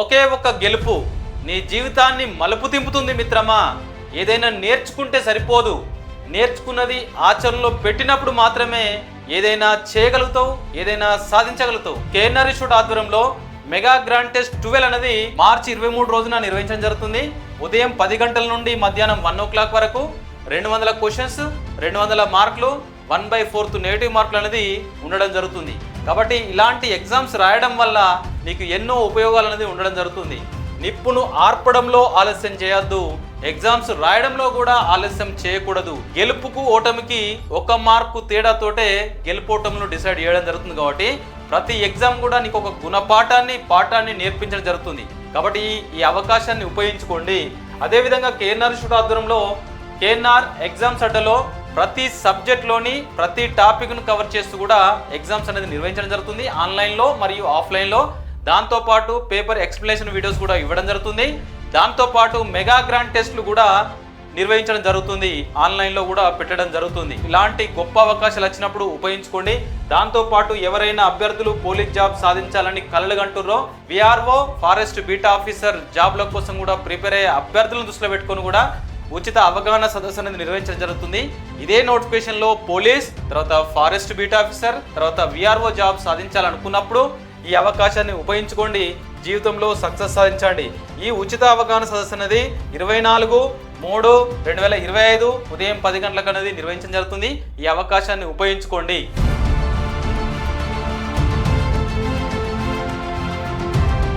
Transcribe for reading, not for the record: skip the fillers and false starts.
ఒకే ఒక్క గెలుపు నీ జీవితాన్ని మలుపు తింపుతుంది మిత్రమా. ఏదైనా నేర్చుకుంటే సరిపోదు, నేర్చుకున్నది ఆచరణలో పెట్టినప్పుడు మాత్రమే ఏదైనా చేయగలుగుతావు, ఏదైనా సాధించగలుగుతావు. కేఎన్ఆర్ ఇన్స్టిట్యూట్ ఆధ్వర్యంలో మెగా గ్రాండ్ టెస్ట్ 12 అనేది మార్చి 23 రోజున నిర్వహించడం జరుగుతుంది. ఉదయం 10 గంటల నుండి మధ్యాహ్నం 1 o'clock వరకు 200 క్వశ్చన్స్, 200 మార్కులు, 1/4 నెగిటివ్ మార్కులు అనేది ఉండడం జరుగుతుంది. కాబట్టి ఇలాంటి ఎగ్జామ్స్ రాయడం వల్ల నీకు ఎన్నో ఉపయోగాలు అనేది ఉండడం జరుగుతుంది. నిప్పును ఆర్పడంలో ఆలస్యం చేయొద్దు, ఎగ్జామ్స్ రాయడంలో కూడా ఆలస్యం చేయకూడదు. గెలుపుకు ఓటమికి 1 మార్కు తేడాతోటే గెలుపోటములు డిసైడ్ చేయడం జరుగుతుంది. కాబట్టి ప్రతి ఎగ్జామ్ కూడా నీకు ఒక పాఠాన్ని నేర్పించడం జరుగుతుంది. కాబట్టి ఈ అవకాశాన్ని ఉపయోగించుకోండి. అదేవిధంగా కేఎన్ఆర్ ఇన్స్టిట్యూట్ ఆధ్వర్యంలో కేఎన్ఆర్ ఎగ్జామ్స్ అడ్డలో ప్రతి సబ్జెక్ట్లోని ప్రతి టాపిక్ను కవర్ చేస్తూ కూడా ఎగ్జామ్స్ అనేది నిర్వహించడం జరుగుతుంది, ఆన్లైన్లో మరియు ఆఫ్లైన్లో. దాంతోపాటు పేపర్ ఎక్స్ప్లెనేషన్ వీడియోస్ కూడా ఇవ్వడం జరుగుతుంది. దాంతోపాటు మెగా గ్రాండ్ టెస్ట్లు కూడా నిర్వహించడం జరుగుతుంది, ఆన్లైన్లో కూడా పెట్టడం జరుగుతుంది. ఇలాంటి గొప్ప అవకాశాలు వచ్చినప్పుడు ఉపయోగించుకోండి. దాంతోపాటు ఎవరైనా అభ్యర్థులు పోలీస్ జాబ్ సాధించాలని కలలు కంటుర్రో, విఆర్ఓ ఫారెస్ట్ బీటా ఆఫీసర్ జాబ్ల కోసం కూడా ప్రిపేర్ అయ్యే అభ్యర్థులను దృష్టిలో పెట్టుకొని కూడా ఉచిత అవగాహన సదస్సు అనేది నిర్వహించడం జరుగుతుంది. ఇదే నోటిఫికేషన్లో పోలీస్, తర్వాత ఫారెస్ట్ బీటా ఆఫీసర్, తర్వాత విఆర్ఓ జాబ్ సాధించాలనుకున్నప్పుడు ఈ అవకాశాన్ని ఉపయోగించుకోండి, జీవితంలో సక్సెస్ సాధించండి. ఈ ఉచిత అవగాహన సదస్సు అనేది 24/3/2025 ఉదయం 10 గంటలకు అనేది నిర్వహించడం జరుగుతుంది. ఈ అవకాశాన్ని ఉపయోగించుకోండి.